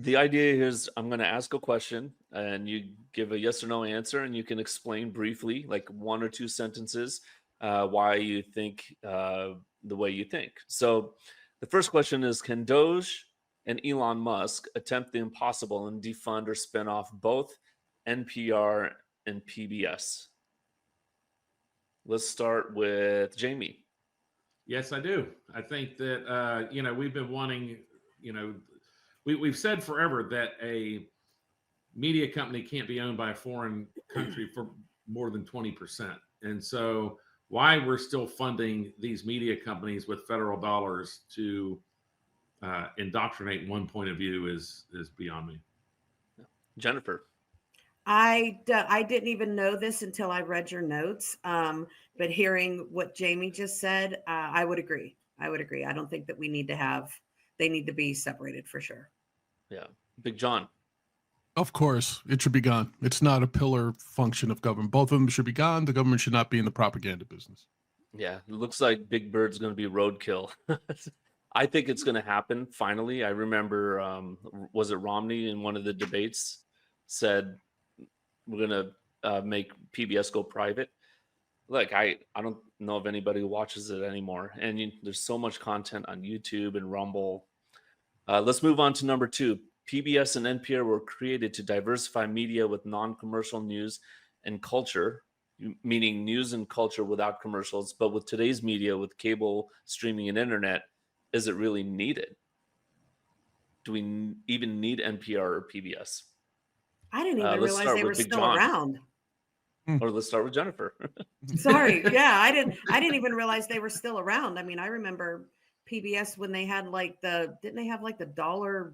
The idea here is I'm going to ask a question and you give a yes or no answer, and you can explain briefly, like 1 or 2 sentences, why you think the way you think. So the first question is, can Doge and Elon Musk attempt the impossible and defund or spin off both NPR and PBS? Let's start with Jamie. Yes, I do. I think that, we've been wanting, we've said forever that a media company can't be owned by a foreign country for more than 20%. And so why we're still funding these media companies with federal dollars to indoctrinate one point of view is beyond me. Jennifer. I didn't even know this until I read your notes. But hearing what Jamie just said, I would agree. I don't think that they need to be separated for sure. Yeah. Big John. Of course, it should be gone. It's not a pillar function of government. Both of them should be gone. The government should not be in the propaganda business. Yeah, it looks like Big Bird's going to be roadkill. I think it's going to happen finally. I remember, was it Romney in one of the debates said, we're going to make PBS go private. Look, I don't know if anybody watches it anymore. And there's so much content on YouTube and Rumble. Let's move on to number 2. PBS and NPR were created to diversify media with non-commercial news and culture, meaning news and culture without commercials. But with today's media, with cable, streaming, and internet, is it really needed? Do we even need NPR or PBS? I didn't even realize they were still around. Or let's start with Jennifer. Sorry. Yeah, I didn't even realize they were still around. I mean, I remember PBS when they had didn't they have the dollar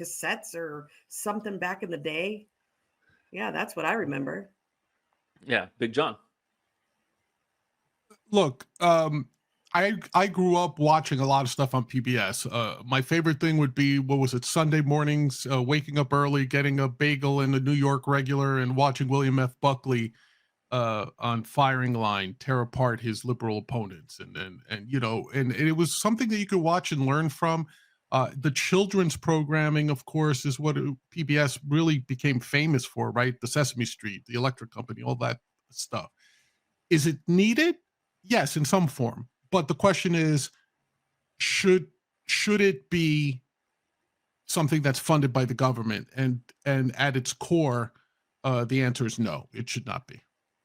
cassettes or something back in the day? Yeah, that's what I remember. Yeah, Big John. Look, I grew up watching a lot of stuff on PBS. My favorite thing would be, Sunday mornings, waking up early, getting a bagel and a New York regular, and watching William F. Buckley on firing line tear apart his liberal opponents, and it was something that you could watch and learn from. The children's programming, of course, is what PBS really became famous for, right? The Sesame Street, the Electric Company, all that stuff. Is it needed? Yes, in some form. But the question is, should it be something that's funded by the government? And at its core, the answer is no, it should not be.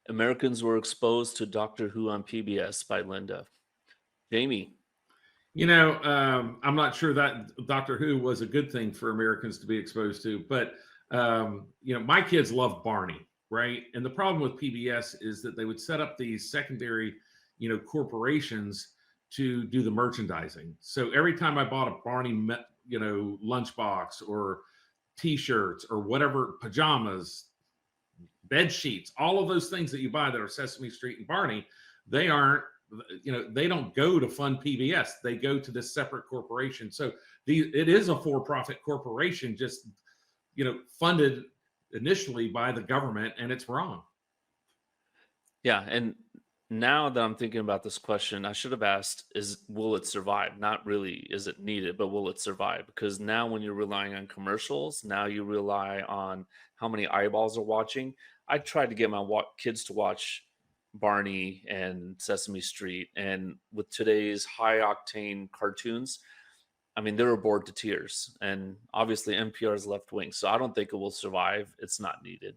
Americans were exposed to Doctor Who on PBS by Linda. Jamie. I'm not sure that Doctor Who was a good thing for Americans to be exposed to, but my kids love Barney, right? And the problem with PBS is that they would set up these secondary corporations to do the merchandising. So every time I bought a Barney, lunchbox or T-shirts or whatever, pajamas, bed sheets, all of those things that you buy that are Sesame Street and Barney, they don't go to fund PBS. They go to this separate corporation. So it is a for-profit corporation, just funded initially by the government, and it's wrong. Yeah, and now that I'm thinking about this question, I should have asked, will it survive? Not really, is it needed, but will it survive? Because now when you're relying on commercials, now you rely on how many eyeballs are watching. I tried to get my kids to watch Barney and Sesame Street, and with today's high octane cartoons, I mean, they were bored to tears. And obviously NPR is left wing, so I don't think it will survive. It's not needed.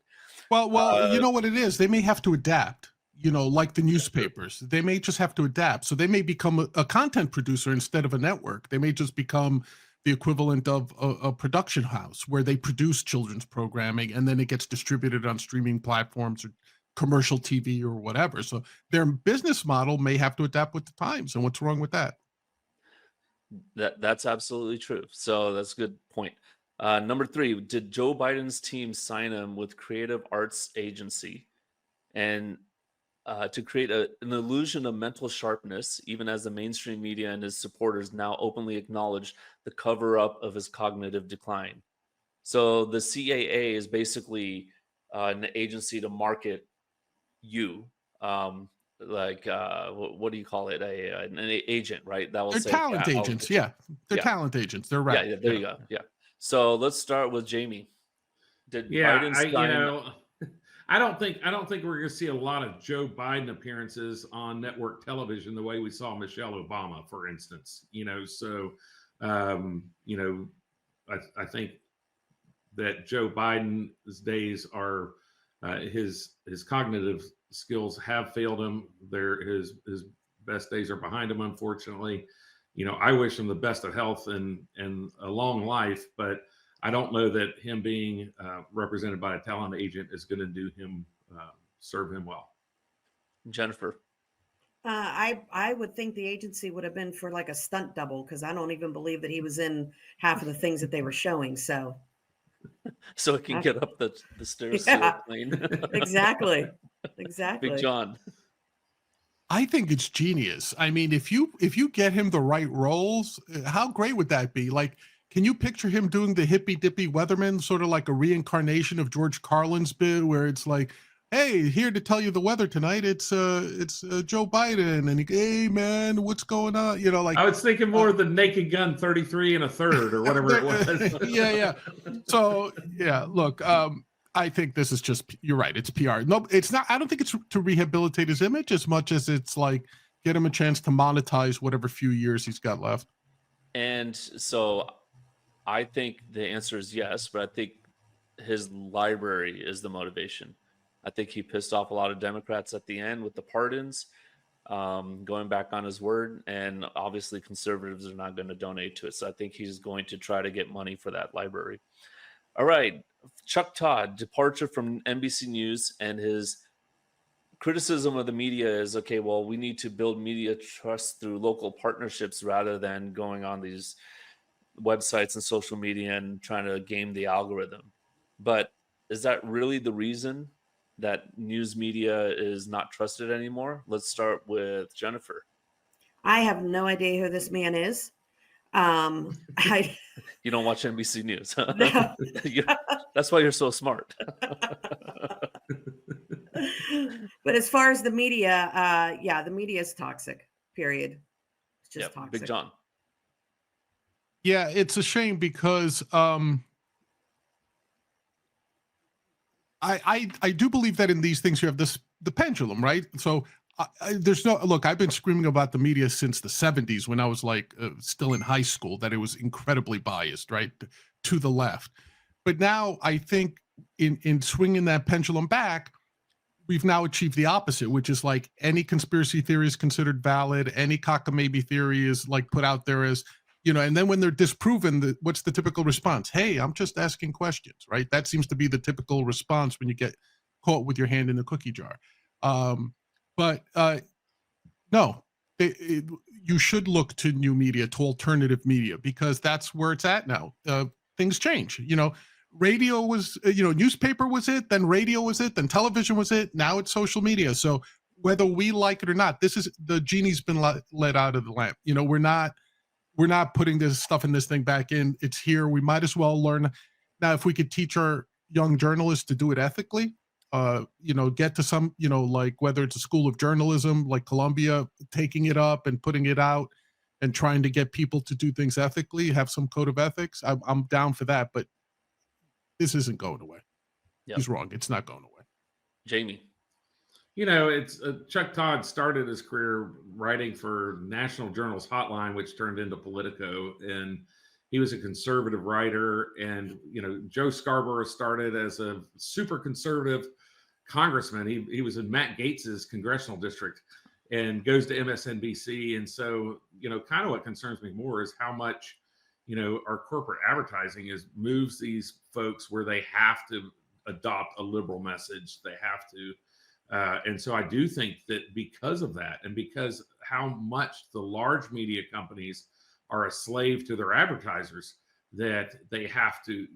Well, you know what it is? They may have to adapt. Like the newspapers, they may just have to adapt. So they may become a content producer instead of a network. They may just become the equivalent of a production house where they produce children's programming and then it gets distributed on streaming platforms or commercial TV or whatever. So their business model may have to adapt with the times. And what's wrong with that? That's absolutely true. So that's a good point. Number 3, did Joe Biden's team sign him with Creative Arts Agency and to create an illusion of mental sharpness, even as the mainstream media and his supporters now openly acknowledge the cover-up of his cognitive decline? So the CAA is basically an agency to market you, what do you call it? An agent, right? That will They're say talent agents. Yeah, they're talent agents. They're right. Yeah, there you go. Yeah. So let's start with Jamie. Did Yeah, Biden I you sign? know, I don't think we're going to see a lot of Joe Biden appearances on network television the way we saw Michelle Obama, for instance. So I think that Joe Biden's days are his cognitive skills have failed him. His best days are behind him, unfortunately. I wish him the best of health and a long life, but I don't know that him being represented by a talent agent is going to do him serve him well. Jennifer. I would think the agency would have been for like a stunt double, because I don't even believe that he was in half of the things that they were showing. So it can get up the stairs to Yeah. a plane. exactly. Big John. I think it's genius. I mean, if you get him the right roles, how great would that be? Like, can you picture him doing the hippy dippy weatherman, sort of like a reincarnation of George Carlin's bit, where it's like, hey, here to tell you the weather tonight, it's Joe Biden, and hey man, what's going on? Like I was thinking more of the Naked Gun 33 1/3 or whatever it was. yeah. So yeah, look, I think this is just, you're right, it's PR. No, it's not. I don't think it's to rehabilitate his image as much as it's like get him a chance to monetize whatever few years he's got left. And so I think the answer is yes, but I think his library is the motivation. I think he pissed off a lot of Democrats at the end with the pardons, going back on his word, and obviously conservatives are not going to donate to it. So I think he's going to try to get money for that library. All right, Chuck Todd, departure from NBC News, and his criticism of the media is, okay, well, we need to build media trust through local partnerships rather than going on these websites and social media and trying to game the algorithm. But is that really the reason that news media is not trusted anymore? Let's start with Jennifer. I have no idea who this man is. I You don't watch NBC News. No. That's why you're so smart. But as far as the media, the media is toxic, period. It's just toxic. Big John. Yeah, it's a shame because I do believe that in these things you have the pendulum, right? So there's no, look, I've been screaming about the media since the 70s when I was like still in high school, that it was incredibly biased, right, to the left. But now I think in swinging that pendulum back, we've now achieved the opposite, which is like any conspiracy theory is considered valid, any cockamamie theory is like put out there as, and then when they're disproven, what's the typical response? Hey, I'm just asking questions, right? That seems to be the typical response when you get caught with your hand in the cookie jar. But no, you should look to new media, to alternative media, because that's where it's at now. Things change. Radio was, newspaper was it, then radio was it, then television was it. Now it's social media. So whether we like it or not, this is, the genie's been let out of the lamp. We're not putting this stuff in this thing back in. It's here. We might as well learn. Now, if we could teach our young journalists to do it ethically, get to some, like whether it's a school of journalism like Columbia, taking it up and putting it out and trying to get people to do things ethically, have some code of ethics. I'm down for that, but this isn't going away. Yep. He's wrong. It's not going away. Jamie. It's Chuck Todd started his career writing for National Journal's Hotline, which turned into Politico, and he was a conservative writer. And Joe Scarborough started as a super conservative congressman. He was in Matt Gaetz's congressional district and goes to MSNBC. And so kind of what concerns me more is how much our corporate advertising moves these folks where they have to adopt a liberal message. They have to. And so I do think that because of that, and because how much the large media companies are a slave to their advertisers, that they have to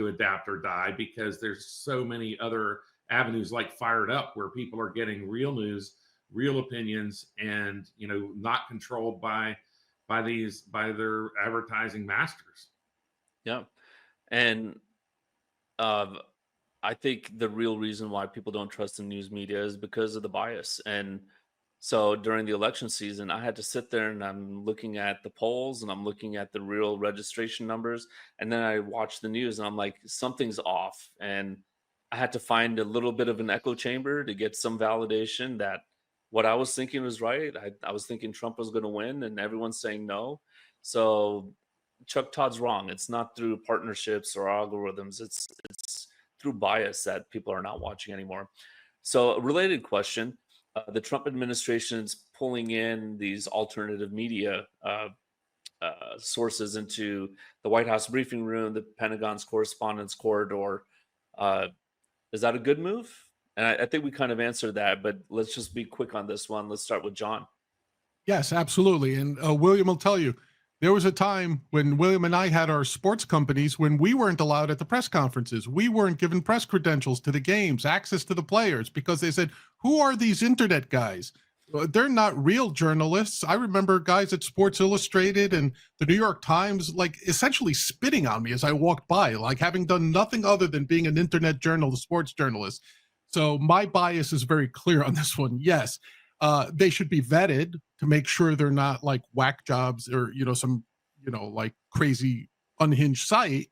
adapt or die, because there's so many other avenues like Fired Up where people are getting real news, real opinions, and not controlled by their advertising masters. Yeah. And I think the real reason why people don't trust the news media is because of the bias. And So during the election season, I had to sit there and I'm looking at the polls and I'm looking at the real registration numbers. And then I watch the news and I'm like, something's off. And I had to find a little bit of an echo chamber to get some validation that what I was thinking was right. I was thinking Trump was going to win and everyone's saying no. So Chuck Todd's wrong. It's not through partnerships or algorithms. It's through bias that people are not watching anymore. So a related question. The Trump administration is pulling in these alternative media sources into the White House briefing room, the Pentagon's correspondence corridor. Is that a good move? And I think we kind of answered that, but let's just be quick on this one. Let's start with John. Yes, absolutely. And William will tell you, there was a time when William and I had our sports companies when we weren't allowed at the press conferences. We weren't given press credentials to the games, access to the players, because they said, who are these internet guys? They're not real journalists. I remember guys at Sports Illustrated and the New York Times, like essentially spitting on me as I walked by, like having done nothing other than being an internet journalist, sports journalist. So my bias is very clear on this one. Yes, they should be vetted to make sure they're not like whack jobs or, some, like crazy unhinged site.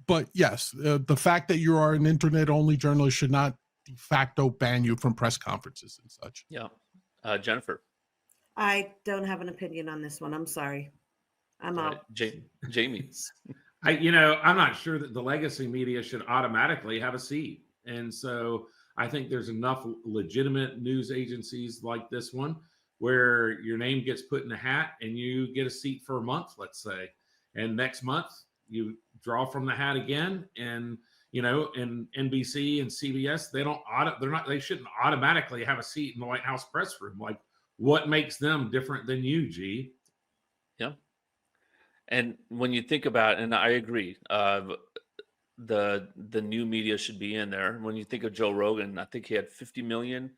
But yes, the fact that you are an internet only journalist should not de facto ban you from press conferences and such. Yeah. Jennifer. I don't have an opinion on this one. I'm sorry. I'm out. Jamie. I'm not sure that the legacy media should automatically have a seat. And so I think there's enough legitimate news agencies like this one where your name gets put in a hat and you get a seat for a month, let's say. And next month you draw from the hat again. And, and NBC and CBS, they shouldn't automatically have a seat in the White House press room. Like, what makes them different than you, G? Yeah. And when you think about, and I agree, the new media should be in there. When you think of Joe Rogan, I think he had 50 million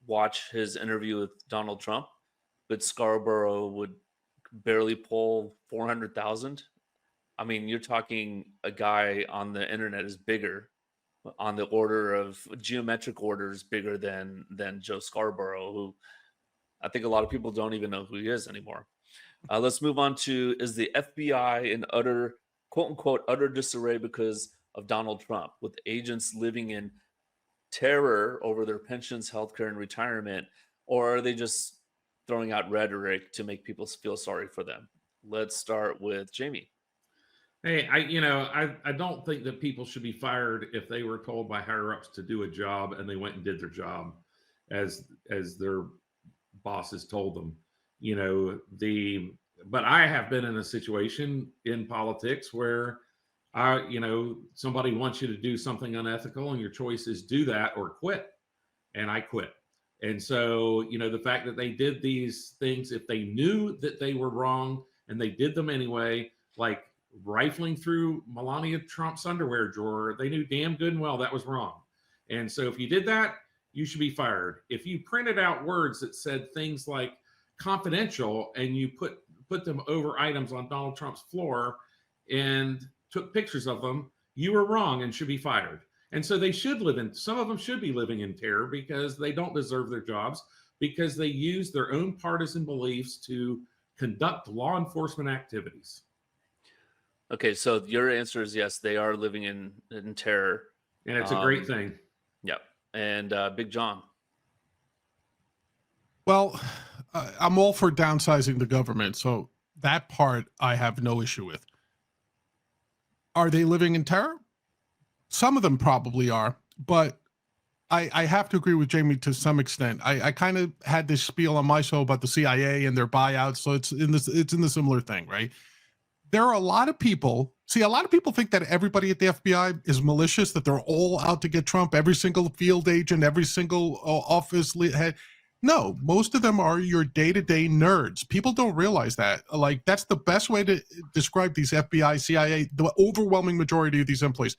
watch his interview with Donald Trump, but Scarborough would barely pull 400,000. I mean, you're talking a guy on the internet is bigger, on the order of geometric orders bigger than Joe Scarborough, who I think a lot of people don't even know who he is anymore. Let's move on to, is the FBI in utter, quote unquote, utter disarray because of Donald Trump, with agents living in terror over their pensions, healthcare, and retirement? Or are they just throwing out rhetoric to make people feel sorry for them? Let's start with Jamie. Hey, I don't think that people should be fired if they were told by higher ups to do a job and they went and did their job as their bosses told them. But I have been in a situation in politics where somebody wants you to do something unethical and your choice is do that or quit. And I quit. And so, the fact that they did these things, if they knew that they were wrong and they did them anyway, like rifling through Melania Trump's underwear drawer, they knew damn good and well that was wrong. And so if you did that, you should be fired. If you printed out words that said things like confidential and you put them over items on Donald Trump's floor and took pictures of them, you were wrong and should be fired. And so they should some of them should be living in terror because they don't deserve their jobs, because they use their own partisan beliefs to conduct law enforcement activities. Okay, so your answer is yes, they are living in terror. And it's a great thing. Yep. And Big John. Well, I'm all for downsizing the government, so that part I have no issue with. Are they living in terror? Some of them probably are, but I have to agree with Jamie to some extent. I kind of had this spiel on my show about the CIA and their buyouts, so it's in the similar thing, right? There are a lot of people. See, a lot of people think that everybody at the FBI is malicious, that they're all out to get Trump, every single field agent, every single office head. No, most of them are your day-to-day nerds. People don't realize that. Like, that's the best way to describe these FBI, CIA, the overwhelming majority of these employees.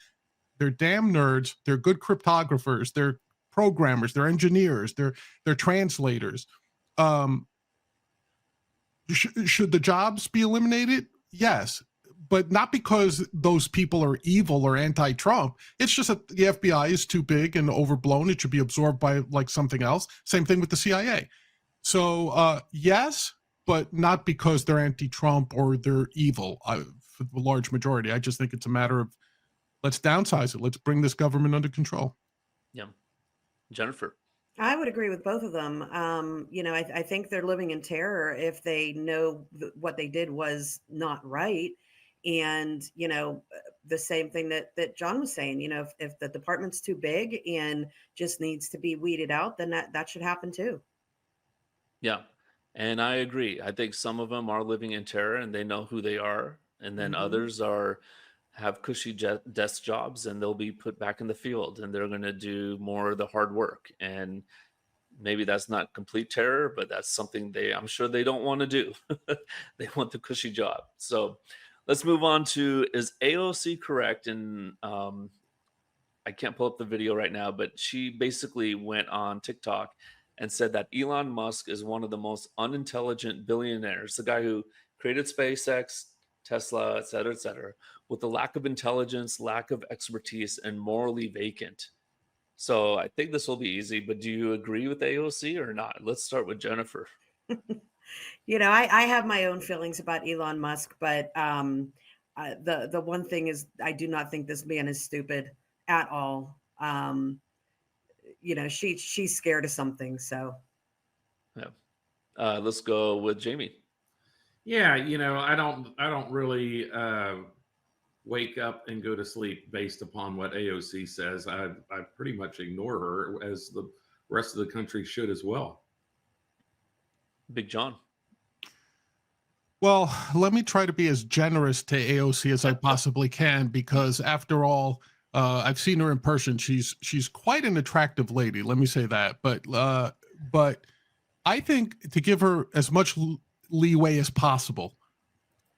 They're damn nerds. They're good cryptographers. They're programmers. They're engineers. They're translators. Should the jobs be eliminated? Yes, but not because those people are evil or anti-Trump. It's just that the FBI is too big and overblown. It should be absorbed by like something else. Same thing with the CIA. So yes, but not because they're anti-Trump or they're evil. For the large majority, I just think it's a matter of let's downsize it. Let's bring this government under control. Yeah. Jennifer. I would agree with both of them. I think they're living in terror if they know what they did was not right. And, the same thing that John was saying, if the department's too big and just needs to be weeded out, then that should happen too. Yeah. And I agree. I think some of them are living in terror and they know who they are. And then others have cushy desk jobs and they'll be put back in the field and they're going to do more of the hard work. And maybe that's not complete terror, but that's something I'm sure they don't want to do. They want the cushy job. So let's move on to, is AOC correct? And I can't pull up the video right now, but she basically went on TikTok and said that Elon Musk is one of the most unintelligent billionaires, the guy who created SpaceX, Tesla, et cetera, with a lack of intelligence, lack of expertise, and morally vacant. So I think this will be easy, but do you agree with AOC or not? Let's start with Jennifer. I have my own feelings about Elon Musk, but the one thing is I do not think this man is stupid at all. She's scared of something. So yeah, let's go with Jamie. Yeah, I don't really wake up and go to sleep based upon what AOC says. I pretty much ignore her, as the rest of the country should as well. Big John. Well, let me try to be as generous to AOC as I possibly can, because after all, I've seen her in person. She's quite an attractive lady. Let me say that. But I think to give her as much leeway as possible.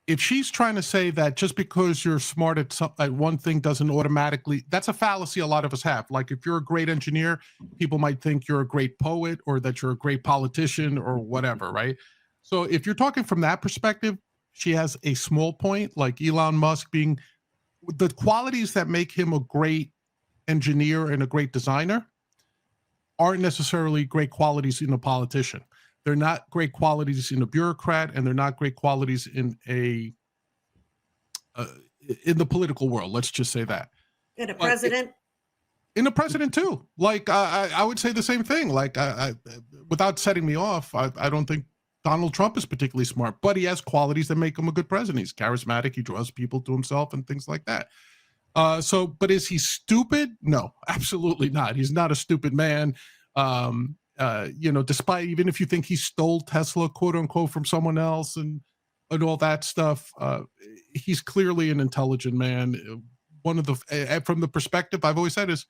If she's trying to say that just because you're smart at one thing doesn't automatically, that's a fallacy a lot of us have. Like if you're a great engineer, people might think you're a great poet or that you're a great politician or whatever, right? So if you're talking from that perspective, she has a small point, like Elon Musk being the qualities that make him a great engineer and a great designer aren't necessarily great qualities in a politician. They're not great qualities in a bureaucrat, and they're not great qualities in in the political world. Let's just say that. In a president. In a president too. Like I would say the same thing. Like without setting me off, I don't think Donald Trump is particularly smart, but he has qualities that make him a good president. He's charismatic. He draws people to himself and things like that. But is he stupid? No, absolutely not. He's not a stupid man. Despite, even if you think he stole Tesla, quote unquote, from someone else and all that stuff, he's clearly an intelligent man. One of the, from the perspective I've always said is,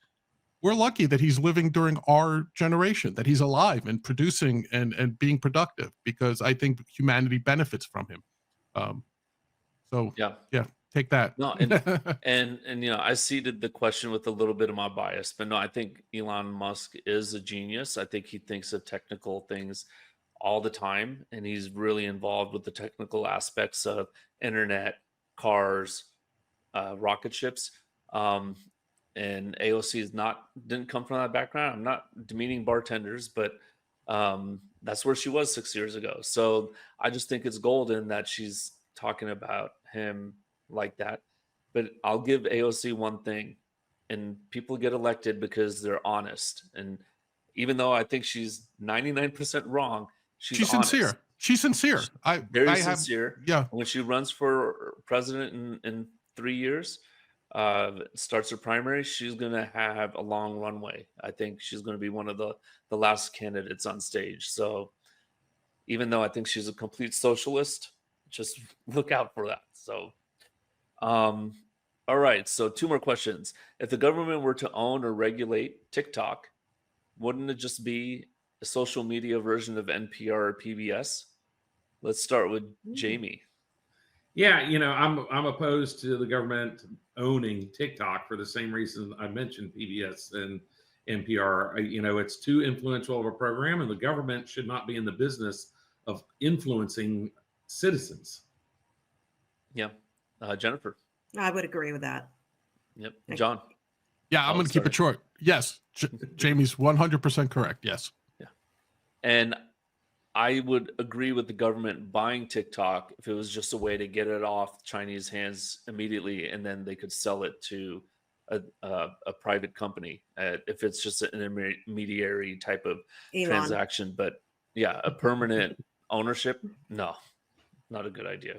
we're lucky that he's living during our generation, that he's alive and producing and being productive, because I think humanity benefits from him. Yeah, take that. No, and I seeded the question with a little bit of my bias, but no, I think Elon Musk is a genius. I think he thinks of technical things all the time, and he's really involved with the technical aspects of internet, cars, rocket ships. And AOC didn't come from that background. I'm not demeaning bartenders, but that's where she was 6 years ago. So I just think it's golden that she's talking about him like that. But I'll give AOC one thing, and people get elected because they're honest. And even though I think she's 99% wrong, she's sincere. honest. She's sincere. Very sincere. Yeah. When she runs for president in 3 years, starts her primary, she's going to have a long runway. I think she's going to be one of the last candidates on stage. So even though I think she's a complete socialist, just look out for that. So, all right. So 2 more questions. If the government were to own or regulate TikTok, wouldn't it just be a social media version of NPR or PBS? Let's start with Jamie. Yeah, I'm opposed to the government owning TikTok for the same reason I mentioned PBS and NPR. It's too influential of a program, and the government should not be in the business of influencing citizens. Yeah. Jennifer. I would agree with that. Yep. John. Yeah, I'm going to keep it short. Yes, Jamie's 100% correct. Yes. Yeah. And I would agree with the government buying TikTok if it was just a way to get it off Chinese hands immediately, and then they could sell it to a private company if it's just an intermediary type of Elon. transaction. But yeah, a permanent ownership, no, not a good idea.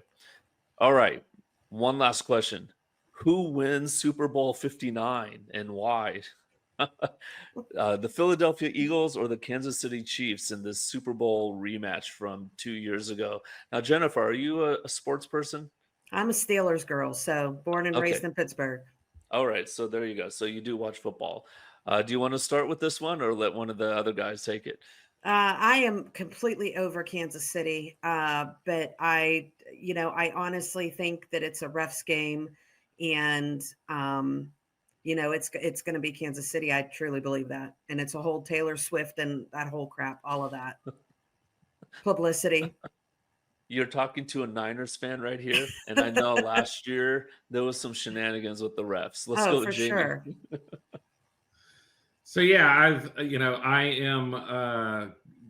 All right, one last question: who wins Super Bowl 59 and why? The Philadelphia Eagles or the Kansas City Chiefs in this Super Bowl rematch from 2 years ago? Now, Jennifer, are you a sports person? I'm a Steelers girl, so born and raised Okay. in Pittsburgh. All right, so there you go. So you do watch football. Do you want to start with this one or let one of the other guys take it? I am completely over Kansas City, but I honestly think that it's a refs game, and it's going to be Kansas City. I truly believe that, and it's a whole Taylor Swift and that whole crap, all of that publicity. You're talking to a Niners fan right here, and I know last year there was some shenanigans with the refs. Let's go for with Jamie. sure. So yeah, I am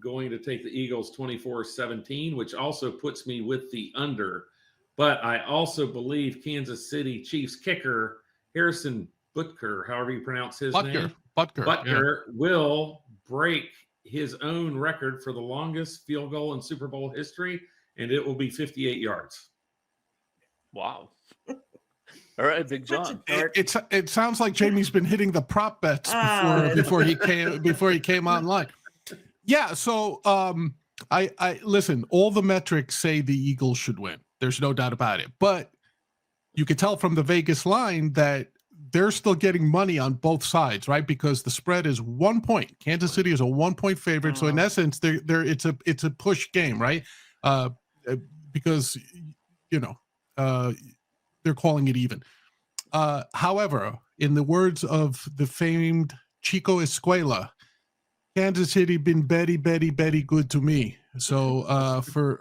going to take the Eagles 24-17, which also puts me with the under. But I also believe Kansas City Chiefs kicker Harrison Butker, however you pronounce his name, Butker, will break his own record for the longest field goal in Super Bowl history, and it will be 58 yards. Wow. All right, Big John. It sounds like Jamie's been hitting the prop bets before he came online. Yeah, so I listen, all the metrics say the Eagles should win. There's no doubt about it. But you could tell from the Vegas line that they're still getting money on both sides, right? Because the spread is 1 point. Kansas City is a 1 point favorite. So in essence, it's a push game, right? Because they're calling it even. However, in the words of the famed Chico Escuela, Kansas City been very good to me. So for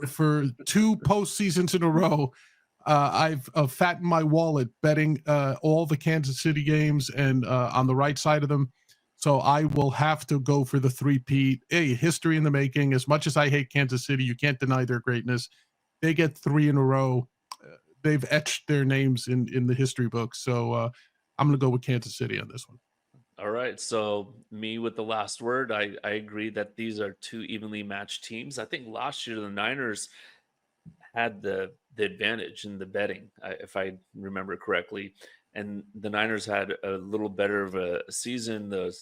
2 postseasons in a row, I've fattened my wallet betting all the Kansas City games and on the right side of them. So I will have to go for the three-peat. Hey, history in the making. As much as I hate Kansas City, you can't deny their greatness. They get 3 in a row. They've etched their names in the history books. So I'm going to go with Kansas City on this one. All right. So me with the last word, I agree that these are 2 evenly matched teams. I think last year the Niners had the advantage in the betting, if I remember correctly. And the Niners had a little better of a season. The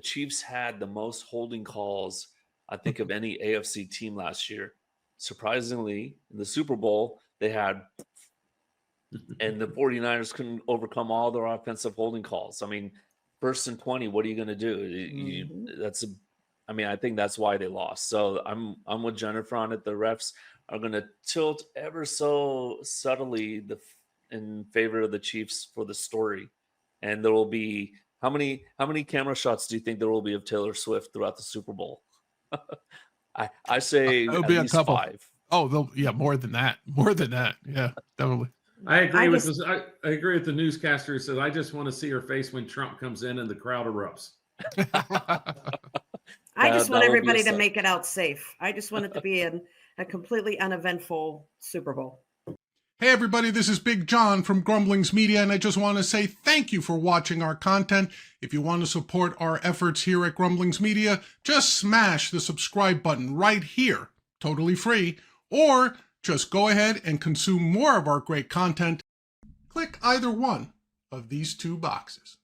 Chiefs had the most holding calls, I think, of any AFC team last year. Surprisingly, in the Super Bowl, they had, and the 49ers couldn't overcome all their offensive holding calls. I mean, 1st and 20, what are you going to do? I think that's why they lost. So I'm with Jennifer on it. The refs are going to tilt ever so subtly in favor of the Chiefs for the story. And there will be how many camera shots do you think there will be of Taylor Swift throughout the Super Bowl? I say it'll at be least a couple. 5. Oh, more than that. Yeah, definitely. I agree with this. I agree with the newscaster who says, I just want to see her face when Trump comes in and the crowd erupts. I just want everybody to make it out safe. I just want it to be a completely uneventful Super Bowl. Hey everybody, this is Big John from Grumblings Media, and I just want to say thank you for watching our content. If you want to support our efforts here at Grumblings Media, just smash the subscribe button right here, totally free, or just go ahead and consume more of our great content. Click either one of these 2 boxes.